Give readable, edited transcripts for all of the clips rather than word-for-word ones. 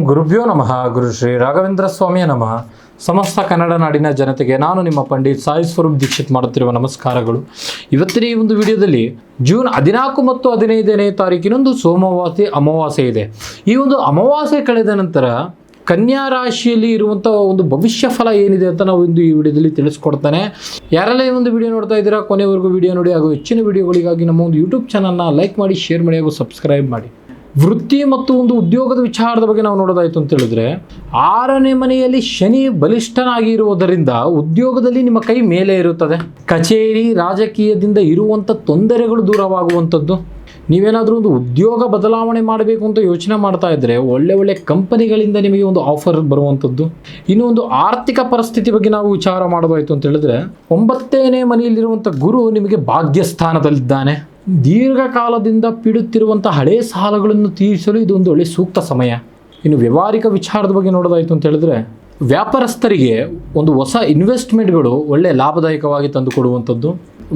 ಗುರುಭ್ಯೋ ನಮಃ. ಗುರು ಶ್ರೀ ರಾಘವೇಂದ್ರ ಸ್ವಾಮಿಯ ನಮಃ. ಸಮಸ್ತ ಕನ್ನಡ ನಾಡಿನ ಜನತೆಗೆ ನಾನು ನಿಮ್ಮ ಪಂಡಿತ್ ಸಾಯಿ ಸ್ವರೂಪ್ ದೀಕ್ಷಿತ್ ಮಾಡುತ್ತಿರುವ ನಮಸ್ಕಾರಗಳು. ಇವತ್ತಿನ ಈ ಒಂದು ವಿಡಿಯೋದಲ್ಲಿ ಜೂನ್ 14 ಮತ್ತು 15ನೇ ತಾರೀಕಿನಂದು ಸೋಮವಾರ ಅಮಾವಾಸ್ಯೆ ಇದೆ. ಈ ಒಂದು ಅಮಾವಾಸ್ಯೆ ಕಳೆದ ನಂತರ ಕನ್ಯಾ ರಾಶಿಯಲ್ಲಿ ಇರುವಂಥ ಒಂದು ಭವಿಷ್ಯ ಫಲ ಏನಿದೆ ಅಂತ ನಾವು ಇಂದು ಈ ವಿಡಿಯೋದಲ್ಲಿ ತಿಳಿಸ್ಕೊಡ್ತಾನೆ. ಯಾರೆಲ್ಲ ಈ ಒಂದು ವಿಡಿಯೋ ನೋಡ್ತಾ ಇದ್ದೀರಾ ಕೊನೆವರೆಗೂ ವಿಡಿಯೋ ನೋಡಿ, ಹಾಗೂ ಹೆಚ್ಚಿನ ವಿಡಿಯೋಗಳಿಗಾಗಿ ನಮ್ಮ ಒಂದು ಯೂಟ್ಯೂಬ್ ಚಾನಲ್ನ ಲೈಕ್ ಮಾಡಿ, ಶೇರ್ ಮಾಡಿ, ಹಾಗೂ ಸಬ್ಸ್ಕ್ರೈಬ್ ಮಾಡಿ. ವೃತ್ತಿ ಮತ್ತು ಒಂದು ಉದ್ಯೋಗದ ವಿಚಾರದ ಬಗ್ಗೆ ನಾವು ನೋಡೋದಾಯಿತು ಅಂತ ಹೇಳಿದ್ರೆ, 6ನೇ ಮನೆಯಲ್ಲಿ ಶನಿ ಬಲಿಷ್ಠನಾಗಿ ಇರುವುದರಿಂದ ಉದ್ಯೋಗದಲ್ಲಿ ನಿಮ್ಮ ಕೈ ಮೇಲೆ ಇರುತ್ತದೆ. ಕಚೇರಿ ರಾಜಕೀಯದಿಂದ ಇರುವಂಥ ತೊಂದರೆಗಳು ದೂರವಾಗುವಂಥದ್ದು. ನೀವೇನಾದರೂ ಒಂದು ಉದ್ಯೋಗ ಬದಲಾವಣೆ ಮಾಡಬೇಕು ಅಂತ ಯೋಚನೆ ಮಾಡ್ತಾ ಇದ್ದರೆ ಒಳ್ಳೆ ಕಂಪನಿಗಳಿಂದ ನಿಮಗೆ ಒಂದು ಆಫರ್ ಬರುವಂಥದ್ದು. ಇನ್ನು ಒಂದು ಆರ್ಥಿಕ ಪರಿಸ್ಥಿತಿ ಬಗ್ಗೆ ನಾವು ವಿಚಾರ ಮಾಡೋದಾಯಿತು ಅಂತ ಹೇಳಿದ್ರೆ, 9ನೇ ಮನೆಯಲ್ಲಿರುವಂಥ ಗುರು ನಿಮಗೆ ಭಾಗ್ಯಸ್ಥಾನದಲ್ಲಿದ್ದಾನೆ. ದೀರ್ಘಕಾಲದಿಂದ ಪೀಡುತ್ತಿರುವಂಥ ಹಳೆಯ ಸಾಲಗಳನ್ನು ತೀರಿಸಲು ಇದು ಒಂದು ಒಳ್ಳೆಯ ಸೂಕ್ತ ಸಮಯ. ಇನ್ನು ವ್ಯಾವಹಾರಿಕ ವಿಚಾರದ ಬಗ್ಗೆ ನೋಡೋದಾಯಿತು ಅಂತ ಹೇಳಿದ್ರೆ, ವ್ಯಾಪಾರಸ್ಥರಿಗೆ ಒಂದು ಹೊಸ ಇನ್ವೆಸ್ಟ್ಮೆಂಟ್ಗಳು ಒಳ್ಳೆಯ ಲಾಭದಾಯಕವಾಗಿ ತಂದುಕೊಡುವಂಥದ್ದು.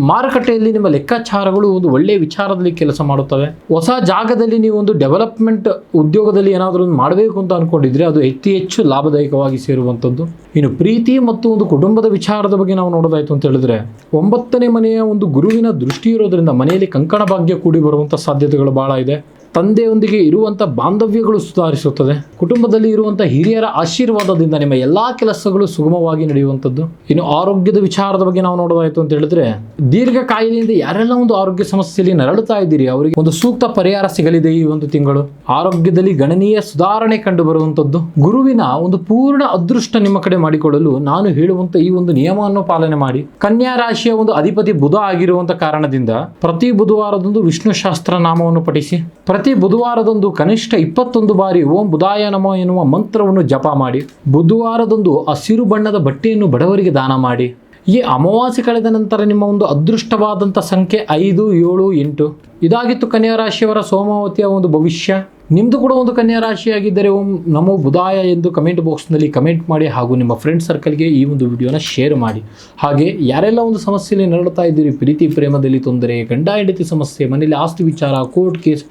ಮಾರುಕಟ್ಟೆಯಲ್ಲಿ ನಿಮ್ಮ ಲೆಕ್ಕಾಚಾರಗಳು ಒಂದು ಒಳ್ಳೆಯ ವಿಚಾರದಲ್ಲಿ ಕೆಲಸ ಮಾಡುತ್ತವೆ. ಹೊಸ ಜಾಗದಲ್ಲಿ ನೀವು ಒಂದು ಡೆವಲಪ್ಮೆಂಟ್ ಉದ್ಯೋಗದಲ್ಲಿ ಏನಾದರೂ ಒಂದು ಮಾಡಬೇಕು ಅಂತ ಅಂದ್ಕೊಂಡಿದ್ರೆ ಅದು ಹೆಚ್ಚು ಲಾಭದಾಯಕವಾಗಿ ಸೇರುವಂಥದ್ದು. ಇನ್ನು ಪ್ರೀತಿ ಮತ್ತು ಒಂದು ಕುಟುಂಬದ ವಿಚಾರದ ಬಗ್ಗೆ ನಾವು ನೋಡೋದಾಯಿತು ಅಂತ ಹೇಳಿದ್ರೆ, 9ನೇ ಮನೆಯ ಒಂದು ಗುರುವಿನ ದೃಷ್ಟಿ ಇರೋದರಿಂದ ಮನೆಯಲ್ಲಿ ಕಂಕಣ ಭಾಗ್ಯ ಕೂಡಿ ಬರುವಂಥ ಸಾಧ್ಯತೆಗಳು ಭಾಳ ಇದೆ. ತಂದೆಯೊಂದಿಗೆ ಇರುವಂಥ ಬಾಂಧವ್ಯಗಳು ಸುಧಾರಿಸುತ್ತದೆ. ಕುಟುಂಬದಲ್ಲಿ ಇರುವಂಥ ಹಿರಿಯರ ಆಶೀರ್ವಾದದಿಂದ ನಿಮ್ಮ ಎಲ್ಲ ಕೆಲಸಗಳು ಸುಗಮವಾಗಿ ನಡೆಯುವಂಥದ್ದು. ಇನ್ನು ಆರೋಗ್ಯದ ವಿಚಾರದ ಬಗ್ಗೆ ನಾವು ನೋಡೋದಾಯಿತು ಅಂತ ಹೇಳಿದ್ರೆ, ದೀರ್ಘ ಕಾಯಿಲೆಯಿಂದ ಯಾರೆಲ್ಲ ಒಂದು ಆರೋಗ್ಯ ಸಮಸ್ಯೆಯಲ್ಲಿ ನರಳುತ್ತಾ ಇದ್ದೀರಿ ಅವರಿಗೆ ಒಂದು ಸೂಕ್ತ ಪರಿಹಾರ ಸಿಗಲಿದೆ. ಈ ಒಂದು ತಿಂಗಳು ಆರೋಗ್ಯದಲ್ಲಿ ಗಣನೀಯ ಸುಧಾರಣೆ ಕಂಡು ಬರುವಂಥದ್ದು. ಗುರುವಿನ ಒಂದು ಪೂರ್ಣ ಅದೃಷ್ಟ ನಿಮ್ಮ ಕಡೆ ಮಾಡಿಕೊಳ್ಳಲು ನಾನು ಹೇಳುವಂಥ ಈ ಒಂದು ನಿಯಮವನ್ನು ಪಾಲನೆ ಮಾಡಿ. ಕನ್ಯಾ ರಾಶಿಯ ಒಂದು ಅಧಿಪತಿ ಬುಧ ಆಗಿರುವಂಥ ಕಾರಣದಿಂದ ಪ್ರತಿ ಬುಧವಾರದಂದು ವಿಷ್ಣು ಶಾಸ್ತ್ರ ನಾಮವನ್ನು ಪಠಿಸಿ. ಪ್ರತಿ ಬುಧವಾರದಂದು ಕನಿಷ್ಠ 21 ಬಾರಿ ಓಂ ಬುಧಾಯ ನಮಃ ಎನ್ನುವ ಮಂತ್ರವನ್ನು ಜಪ ಮಾಡಿ. ಬುಧವಾರದಂದು ಹಸಿರು ಬಣ್ಣದ ಬಟ್ಟೆಯನ್ನು ಬಡವರಿಗೆ ದಾನ ಮಾಡಿ. ಈ ಅಮಾವಾಸ್ಯೆ ಕಳೆದ ನಂತರ ನಿಮ್ಮ ಒಂದು ಅದೃಷ್ಟವಾದಂಥ ಸಂಖ್ಯೆ 5, 7, 8. ಇದಾಗಿತ್ತು ಕನ್ಯಾ ರಾಶಿಯವರ ಸೋಮಾವತಿಯ ಒಂದು ಭವಿಷ್ಯ. ನಿಮ್ಮದು ಕೂಡ ಒಂದು ಕನ್ಯಾ ರಾಶಿಯಾಗಿದ್ದರೆ ಓಂ ನಮೋ ಬುಧಾಯ ಎಂದು ಕಮೆಂಟ್ ಬಾಕ್ಸ್ನಲ್ಲಿ ಕಮೆಂಟ್ ಮಾಡಿ, ಹಾಗೂ ನಿಮ್ಮ ಫ್ರೆಂಡ್ ಸರ್ಕಲ್ಗೆ ಈ ಒಂದು ವಿಡಿಯೋನ ಶೇರ್ ಮಾಡಿ. ಹಾಗೆ ಯಾರೆಲ್ಲ ಒಂದು ಸಮಸ್ಯೆಯಲ್ಲಿ ನರಳುತ್ತಾ ಇದ್ದೀರಿ, ಪ್ರೀತಿ ಪ್ರೇಮದಲ್ಲಿ ತೊಂದರೆ, ಗಂಡ ಹೆಂಡತಿ ಸಮಸ್ಯೆ, ಮನೆಯಲ್ಲಿ ಆಸ್ತಿ ವಿಚಾರ, ಕೋರ್ಟ್ ಕೇಸ್,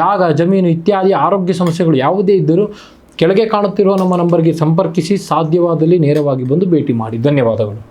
ಜಾಗ ಜಮೀನು ಇತ್ಯಾದಿ ಆರೋಗ್ಯ ಸಮಸ್ಯೆಗಳು ಯಾವುದೇ ಇದ್ದರೂ ಕೆಳಗೆ ಕಾಣುತ್ತಿರುವ ನಮ್ಮ ನಂಬರ್ಗೆ ಸಂಪರ್ಕಿಸಿ. ಸಾಧ್ಯವಾದಲ್ಲಿ ನೇರವಾಗಿ ಬಂದು ಭೇಟಿ ಮಾಡಿ. ಧನ್ಯವಾದಗಳು.